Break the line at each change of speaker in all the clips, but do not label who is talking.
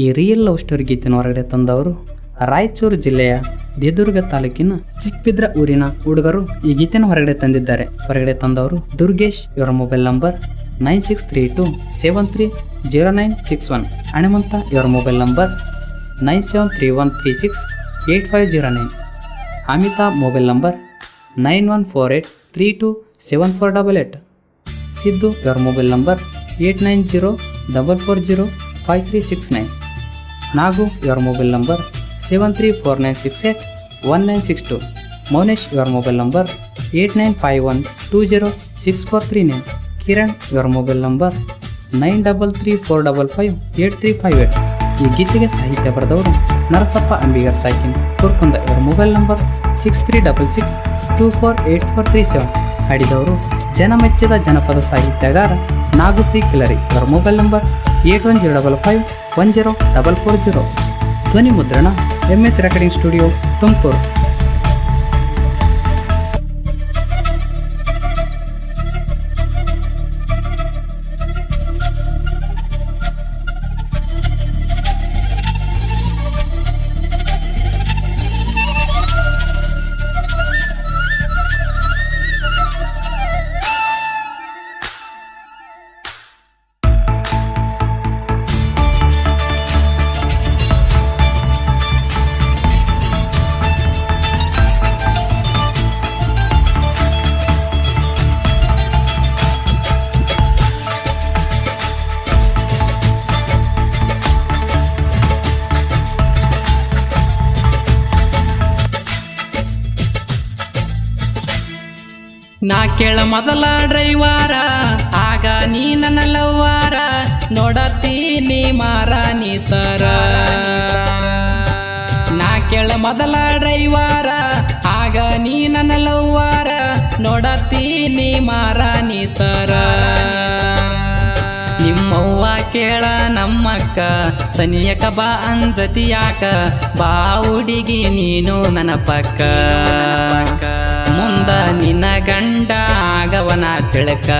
ಈ real love story ಗೀತೆನ ಹೊರಗಡೆ ತಂದವರು ರಾಯಚೂರು ಜಿಲ್ಲೆಯ ದೇದುರ್ಗ ತಾಲೂಕಿನ ಚಿಕ್ಕಬಿದ್ರ ಊರಿನ ಹುಡುಗರು ಈ ಗೀತೆನ ಹೊರಗಡೆ ತಂದಿದ್ದಾರೆ. ಹೊರಗಡೆ ತಂದವರು ದುರ್ಗೇಶ್. ಇವರ ಮೊಬೈಲ್ ನಂಬರ್ 9632730961. ಹಣಮಂತ. ಇವರ mobile number 9731368509. Amitabh mobile number 9148327488. Siddu. ಇವರ ಮೊಬೈಲ್ ನಂಬರ್ 8904405369. ನಾಗು. ಇವರ ಮೊಬೈಲ್ ನಂಬರ್ 7349681962. ಮೌನೇಶ್. ಇವರ ಮೊಬೈಲ್ ನಂಬರ್ 8951206439. ಕಿರಣ್. ಇವರ ಮೊಬೈಲ್ ನಂಬರ್ 9334558358. ಈ ಗೀತೆಗೆ ಸಾಹಿತ್ಯ ಬರೆದವರು ನರಸಪ್ಪ ಅಂಬಿಗರ್ ಸಾಕಿನ್ ಕೋರ್ಕುಂದ. ಇವರ ಮೊಬೈಲ್ ನಂಬರ್ 6366248437. ಹಾಡಿದವರು ಜನಮೆಚ್ಚಿದ ಜನಪದ ಸಾಹಿತ್ಯಗಾರ ನಾಗು ಸಿ ಕಿಲರಿ. ಇವರ ಮೊಬೈಲ್ ನಂಬರ್ 8105510440. ಧ್ವನಿ ಮುದ್ರಣ MS ರೆಕಾರ್ಡಿಂಗ್ ಸ್ಟುಡಿಯೋ, ತುಮಕೂರು.
ನಾ ಕೇಳ ಮೊದಲ ಡ್ರೈವಾರ, ಆಗ ನೀ ನನ್ನ ಲವ್ವಾರ, ನೋಡತ್ತೀನಿ ಮಾರ ನೀ ತರ. ನಾ ಕೇಳ ಮೊದಲ ಡ್ರೈವಾರ, ಆಗ ನೀ ನನ್ನ ಲವ್ವಾರ, ನೋಡತ್ತೀನಿ ಮಾರ ನೀ ತರ. ನಿಮ್ಮವ್ವ ಕೇಳ ನಮ್ಮಕ್ಕ, ಸನಿಯಕ ಬಾ ಅಂಜತಿ ಯಾಕ, ಬಾ ಹುಡುಗಿ ನೀನು ನನ್ನ ಪಕ್ಕ. ಮುಂದ ನಿನ್ನ ಗಂಡ ಆಗವನ ತಿಳಕ.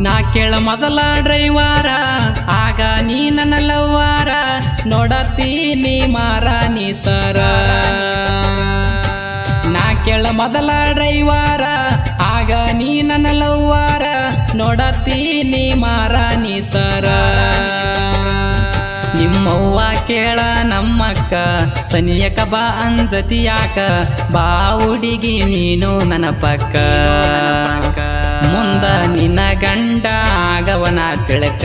ನಾ ಕೇಳ ಮೊದಲ ಡ್ರೈವಾರ, ಆಗ ನೀ ನನ್ನ ಲವ್ವಾರ, ನೋಡತ್ತೀನಿ ಮಾರ ನೀ ತರ. ನಾ ಕೇಳ ಮೊದಲ ಡ್ರೈವಾರ, ಆಗ ನೀ ನನ್ನ ಲವ್ವಾರ, ನೋಡತ್ತೀನಿ ಮಾರ ನೀ ತರ. ನಿಮ್ಮವ್ವ ಕೇಳ ನಮ್ಮಕ್ಕ, ಸನಿಯಕ ಬಾ ಅಂಜತಿ ಯಾಕ, ಬಾ ಹುಡುಗಿ ನೀನು ನನ್ನ ಪಕ್ಕ. ಮುಂದ ನಿನ್ನ ಗಂಡ ಆಗವನ ತಿಳಕ.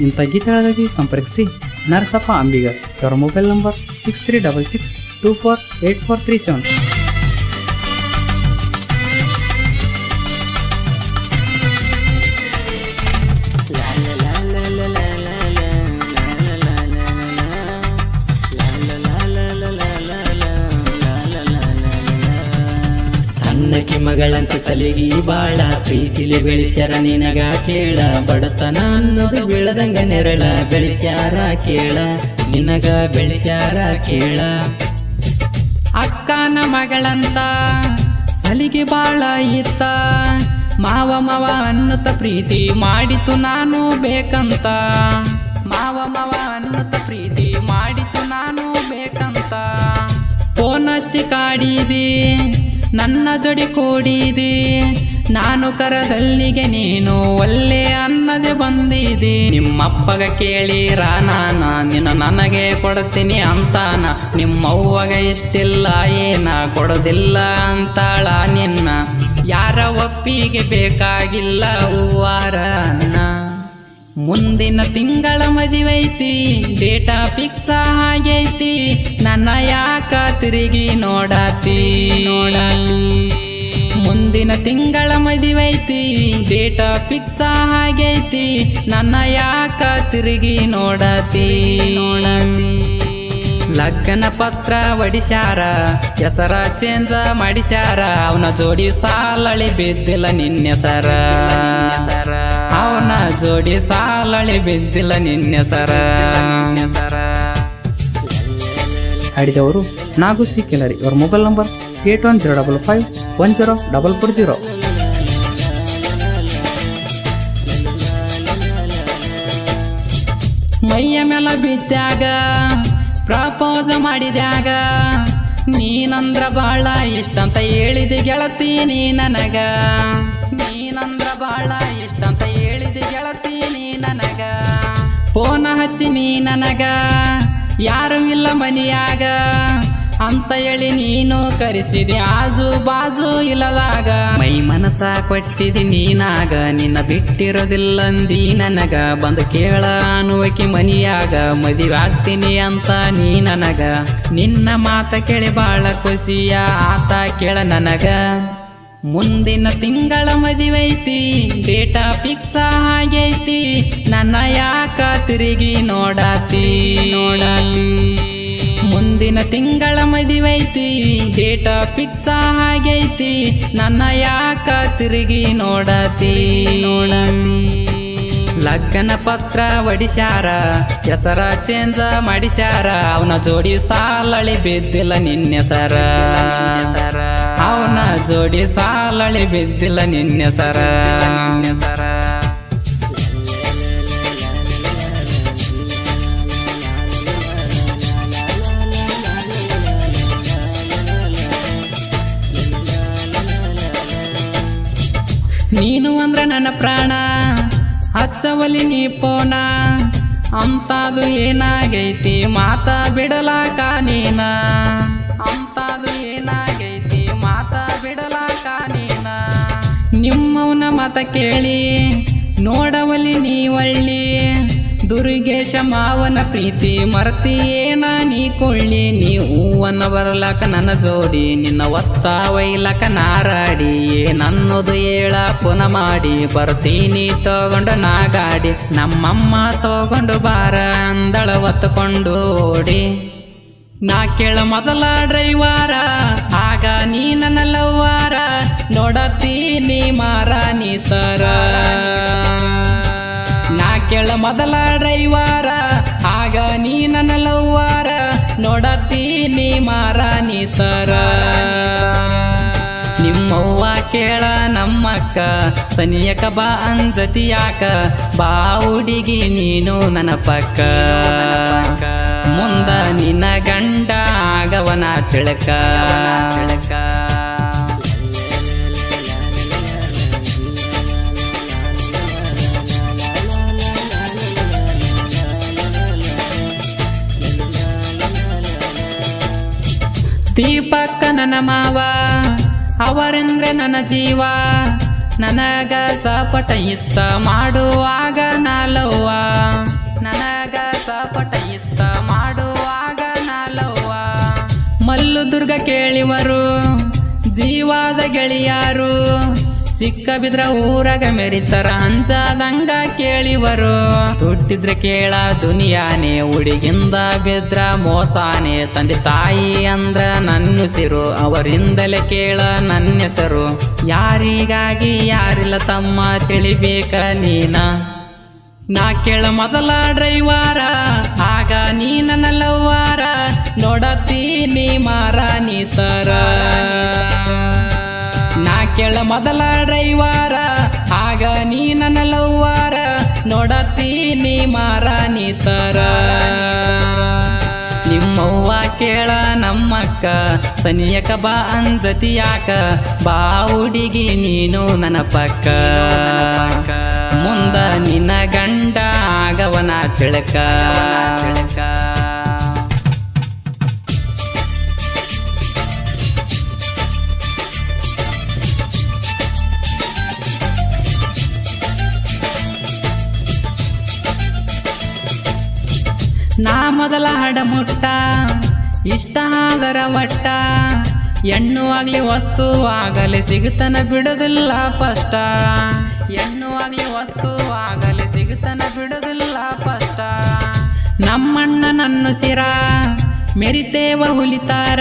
ಇಂಥ ಗೀತೆಗಳಿಗಾಗಿ ಸಂಪರ್ಕಿಸಿ ನರಸಪ್ಪ ಅಂಬಿಗರ್. ಇವರ ಮೊಬೈಲ್ ನಂಬರ್ 6366248437.
ಸಣ್ಣಕಿ ಮಗಳಂತ ಸಲಿಗಿ ಬಾಳ, ಪ್ರೀತಿಲಿ ಬೆಳೆಸ್ಯಾರ ನಿನಗ ಕೇಳ. ಬಡತನ ಅನ್ನೋದು ಬೆಳೆದಂಗ ನೆರಳ, ಬೆಳೆಸ್ಯಾರ ಕೇಳ ನಿನಗ ಬೆಳೆಸ್ಯಾರ ಕೇಳ. ಅಕ್ಕನ ಮಗಳಂತ ಸಲಿಗೆ ಬಾಳ ಇತ್ತ, ಮಾವ ಮಾವ ಅನ್ನುತ್ತ ಪ್ರೀತಿ ಮಾಡಿತು ನಾನು ಬೇಕಂತ. ಮಾವ ಮಾವ ಅನ್ನುತ್ತ ಪ್ರೀತಿ ಮಾಡಿತು ನಾನು ಬೇಕಂತ. ಫೋನ್ ಹಚ್ಚಿ ಕಾಡಿದಿ, ನನ್ನ ಜೋಡಿ ಕೂಡಿದಿ, ನಾನು ಕರದಲ್ಲಿಗೆ ನೀನು ಒಲ್ಲೆ ಅನ್ನದೆ ಬಂದಿದಿ. ನಿಮ್ಮಪ್ಪಗ ಕೇಳಿರ ನಾನ, ನಿನ್ನ ನನಗೆ ಕೊಡ್ತೀನಿ ಅಂತಾನ. ನಿಮ್ಮವ್ವಗ ಇಷ್ಟಿಲ್ಲ ಏನ ಕೊಡೋದಿಲ್ಲ ಅಂತಾಳ ನಿನ್ನ. ಯಾರ ಒಪ್ಪಿಗೆ ಬೇಕಾಗಿಲ್ಲ ಹೂವಾರ ಅನ್ನ. ಮುಂದಿನ ತಿಂಗಳ ಮದುವೈತಿ, ಡೇಟಾ ಫಿಕ್ಸ್ ಆಗೈತಿ, ನನ್ನ ಯಾಕ ತಿರುಗಿ ನೋಡಾತಿ. ಮುಂದಿನ ತಿಂಗಳ ಮದುವೈತಿ, ಡೇಟಾ ಫಿಕ್ಸ್ ಆಗೈತಿ, ನನ್ನ ಯಾಕ ತಿರುಗಿ ನೋಡಾತಿ. ಲಗ್ನ ಪತ್ರ ಒಡಿಸ್ಯಾರ, ಹೆಸರ ಚೇಂಜ್ ಮಾಡಿಸ್ಯಾರ, ಅವನ ಜೋಡಿ ಸಾಲಳಿ ಬಿದ್ದಿಲ್ಲ ನಿನ್ನೆಸರ. ಅವನ ಜೋಡಿ ಸಾಲಳಿ ಬಿದ್ದಿಲ್ಲ ನಿನ್ನೆಸರ.
ಹಾಡಿದವರು ನಾಗು ಸಿ ಕಿಲರಿ. ಇವರ ಮೊಬೈಲ್ ನಂಬರ್ 8105 104440.
ಮೈಯ ಮೇಲ ಬಿದ್ದಾಗ ಪ್ರಪೋಸ ಮಾಡಿದ್ಯಾಗ ನೀನಂದ್ರ ಬಾಳ ಇಷ್ಟಂತ ಹೇಳಿದೆ ಗೆಳತಿ ನೀ ನನಗ. ನೀನಂದ್ರ ಬಾಳ ಇಷ್ಟಂತ ಹೇಳಿದೆ ಗೆಳತಿ ನೀ ನನಗ. ಫೋನ ಹಚ್ಚಿ ನೀ ನನಗ ಯಾರು ಇಲ್ಲ ಮನಿಯಾಗ ಅಂತ ಹೇಳಿ ನೀನು ಕರೆಸಿದೆ ಆಜು ಬಾಜು ಇಲ್ಲದಾಗ. ಮೈ ಮನಸ ಕೊಟ್ಟಿದಿ ನೀನಾಗ ನಿನ್ನ ಬಿಟ್ಟಿರೋದಿಲ್ಲಂದಿ ನನಗ. ಬಂದು ಕೇಳ ಅನ್ನುವಕಿ ಮನಿಯಾಗ ಮದುವೆ ಆಗ್ತೀನಿ ಅಂತ ನೀ ನನಗ. ನಿನ್ನ ಮಾತ ಕೇಳಿ ಬಾಳ ಖುಷಿಯ ಆತ ಕೇಳ ನನಗ. ಮುಂದಿನ ತಿಂಗಳ ಮದುವೈತಿ ಡೇಟ ಫಿಕ್ಸ್ ಆಗೈತಿ ನನ್ನ ಯಾಕ ತಿರುಗಿ ನೋಡಾತಿ. ಮುಂದಿನ ತಿಂಗಳ ಮದುವೈತಿ ಡೇಟ ಫಿಕ್ಸ್ ಆಗೈತಿ ನನ್ನ ಯಾಕ ತಿರುಗಿ ನೋಡಾತಿ. ಲಗ್ನ ಪತ್ರ ಒಡಿಸ್ಯಾರ ಹೆಸರ ಚೇಂಜ ಮಾಡಿಸ್ಯಾರ ಅವನ ಜೋಡಿ ಸಾಲಳಿ ಬಿದ್ದಿಲ್ಲ ನಿನ್ನೆಸರ. ಅವನ ಜೋಡಿ ಸಾಲಳಿ ಬಿದ್ದಿಲ್ಲ ನಿನ್ನೆಸರ. ನೀನು ಅಂದ್ರ ನನ್ನ ಪ್ರಾಣ ಹಚ್ಚವಲಿ ನೀ ಪೋನ ಅಂತಾದು ಏನಾಗೈತಿ ಮಾತ ಬಿಡಲಾಕ ನೀನ. ಅಂತಾದು ಏನಾಗೈತಿ ಮಾತ ಬಿಡಲಾಕ ನೀನ. ನಿಮ್ಮವನ ಮತ ಕೇಳಿ ನೋಡವಲಿ ನೀ ಒಳ್ಳಿ ದುರ್ಗೇಶ ಮಾವನ ಪ್ರೀತಿ ಮರತಿ ಏನ ನೀ ಕೊಳ್ಳಿ. ನೀ ಹೂವನ್ನ ಬರಲಕ ನನ್ನ ಜೋಡಿ ನಿನ್ನ ಒತ್ತ ಒಯ್ಲಕ ನಾರಾಡಿ. ಏನನ್ನೋದು ಹೇಳ ಪುನ ಮಾಡಿ ಬರ್ತೀನಿ ತಗೊಂಡು ನಾ ಗಾಡಿ. ನಮ್ಮಮ್ಮ ತಗೊಂಡು ಬಾರ ಅಂದಳ ಹೊತ್ತುಕೊಂಡು ಓಡಿ. ನಾ ಕೇಳ ಮೊದಲ ಡ್ರೈವಾರ ಆಗ ನೀ ನನ್ನ ಲವ್ವಾರ ನೋಡತೀನಿ ಮಾರ ನೀ ತರ. ನಾ ಕೇಳ ಮೊದಲ ಡ್ರೈವಾರ ಆಗ ನೀ ನನ್ನ ಲವ್ವಾರ ನೋಡತೀನಿ ಮಾರ ನೀ ತರ. ನಿಮ್ಮವ್ವ ಕೇಳ ನಮ್ಮಕ್ಕ ಸನಿಯಕ ಬಾ ಅಂಜತಿ ಯಾಕ ಬಾ ಹುಡುಗಿ ನೀನು ನನ್ನ ಪಕ್ಕ. ಮುಂದ ನಿನ್ನ ಗಂಡ ಆಗವನ ತಿಳಕ. ದೀಪಕ್ಕ ನನ್ನ ಮಾವ ಅವರೆಂದ್ರೆ ನನ್ನ ಜೀವ. ನನಗ ಸಪಟ ಇತ್ತ ಮಾಡುವಾಗ ನಾಲವ್ವ. ನನಗ ಸಪಟ ಇತ್ತ ಮಾಡುವಾಗ ನಾಲವ್ವ. ಮಲ್ಲು ದುರ್ಗ ಕೇಳಿವರು ಜೀವಾದ ಗೆಳೆಯಾರು ಚಿಕ್ಕ ಬಿದ್ರ ಊರಾಗ ಮೆರಿತಾರ ಅಂಜಾದಂಗ ಕೇಳಿವರು. ಹುಟ್ಟಿದ್ರೆ ಕೇಳ ದುನಿಯಾನೆ ಹುಡುಗಿಂದ ಬಿದ್ರ ಮೋಸಾನೆ. ತಂದೆ ತಾಯಿ ಅಂದ್ರ ನನ್ನುಸಿರು ಅವರಿಂದಲೇ ಕೇಳ ನನ್ನ ಹೆಸರು. ಯಾರಿಗಾಗಿ ಯಾರಿಲ್ಲ ತಮ್ಮ ತಿಳಿಬೇಕ ನೀನ. ನಾ ಕೇಳ ಮೊದಲ ಡ್ರೈವಾರ ಆಗ ನೀ ನನ್ನ ಲವ್ವಾರ ನೋಡತೀನಿ ಮಾರ ನೀ ತರ. ನಾ ಕೇಳ ಮೊದಲ ಡ್ರೈವಾರ ಆಗ ನೀ ನನ್ನ ಲವ್ವಾರ ನೋಡತೀನಿ ಮಾರ ನೀ ತರ. ನಿಮ್ಮವ್ವ ಕೇಳ ನಮ್ಮಕ್ಕ ಸನಿಯಕ ಬಾ ಅಂಜತಿ ಯಾಕ ಬಾ ಹುಡುಗಿ ನೀನು ನನ್ನ ಪಕ್ಕ. ಮುಂದ ನಿನ್ನ ಗಂಡ ಆಗವನ ತಿಳಕ. ನಾ ಮೊದಲ ಹಡಮುಟ್ಟ ಇಷ್ಟ ಆದರ ಒಟ್ಟ ಹೆಣ್ಣು ಆಗ್ಲಿ ವಸ್ತು ಆಗಲಿ ಸಿಗುತ್ತನ ಬಿಡುದಿಲ್ಲ ಪಷ್ಟ. ಹೆಣ್ಣು ಆಗ್ಲಿ ವಸ್ತು ಆಗಲಿ ಸಿಗುತ್ತನ ಬಿಡುದಿಲ್ಲ ಪಷ್ಟ. ನಮ್ಮಣ್ಣ ನನ್ನ ಸಿರ ಮೆರಿತೇವ ಹುಲಿತಾರ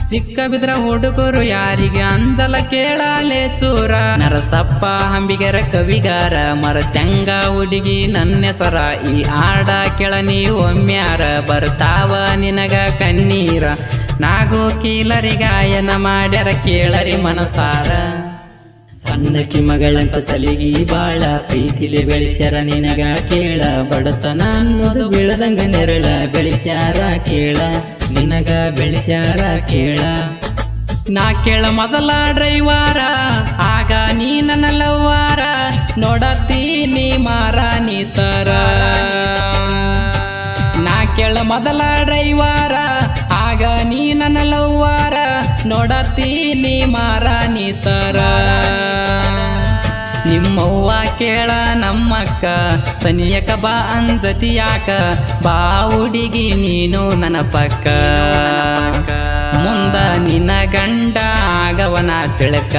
ಚಿಕ್ಕ ಬಿದ್ರ ಹುಡುಗರು ಯಾರಿಗೆ ಅಂದಲ ಕೇಳಾಲೆ ಚೂರ. ನರಸಪ್ಪ ಹಂಬಿಗರ ಕವಿಗಾರ ಮರತ್ಯಂಗ ಹುಡುಗಿ ನನ್ನೆಸರ. ಈ ಆಡ ಕೆಳ ನೀವು ಒಮ್ಮ್ಯಾರ ಬರ್ತಾವ ನಿನಗ ಕಣ್ಣೀರ ನಾಗೋ ಕೀಲರಿ ಗಾಯನ ಮಾಡ್ಯಾರ ಕೇಳರಿ ಮನಸಾರ.
ಸಣ್ಣಕಿ ಮಗಳಂತ ಸಲಿಗಿ ಬಾಳ ಪ್ರೀತಿಲಿ ಬೆಳೆಸ್ಯಾರ ನಿನಗ ಕೇಳ. ಬಡತನ ಅನ್ನೋದು ಬೀಳದಂಗ ನೆರಳ ಬೆಳೆಸ್ಯಾರ ಕೇಳ, ನಿನಗ ಬೆಳೆಸ್ಯಾರ ಕೇಳ.
ನಾ ಕೇಳ ಮೊದಲ ಡ್ರೈವಾರ ಆಗ ನೀ ನನ್ನ ಲವ್ವಾರ, ನೋಡತ್ತೀನಿ ಮಾರ ನೀ ತರ. ನಾ ಕೇಳ ಮೊದಲ ಡ್ರೈವಾರ ಆಗ ನೀ ನನ್ನ ಲವ್ವಾರ, ನೋಡತ್ತೀನಿ ಮಾರ ನೀ ತರ. ನಿಮ್ಮವ್ವ ಕೇಳ ನಮ್ಮಕ್ಕ ಸನಿಯಕ ಬಾ ಅಂಜತಿ ಯಾಕ, ಬಾ ಹುಡುಗಿ ನೀನು ನನ್ನ ಪಕ್ಕ. ಮುಂದ ನಿನ್ನ ಗಂಡ ಆಗವನ ತಿಳಕ.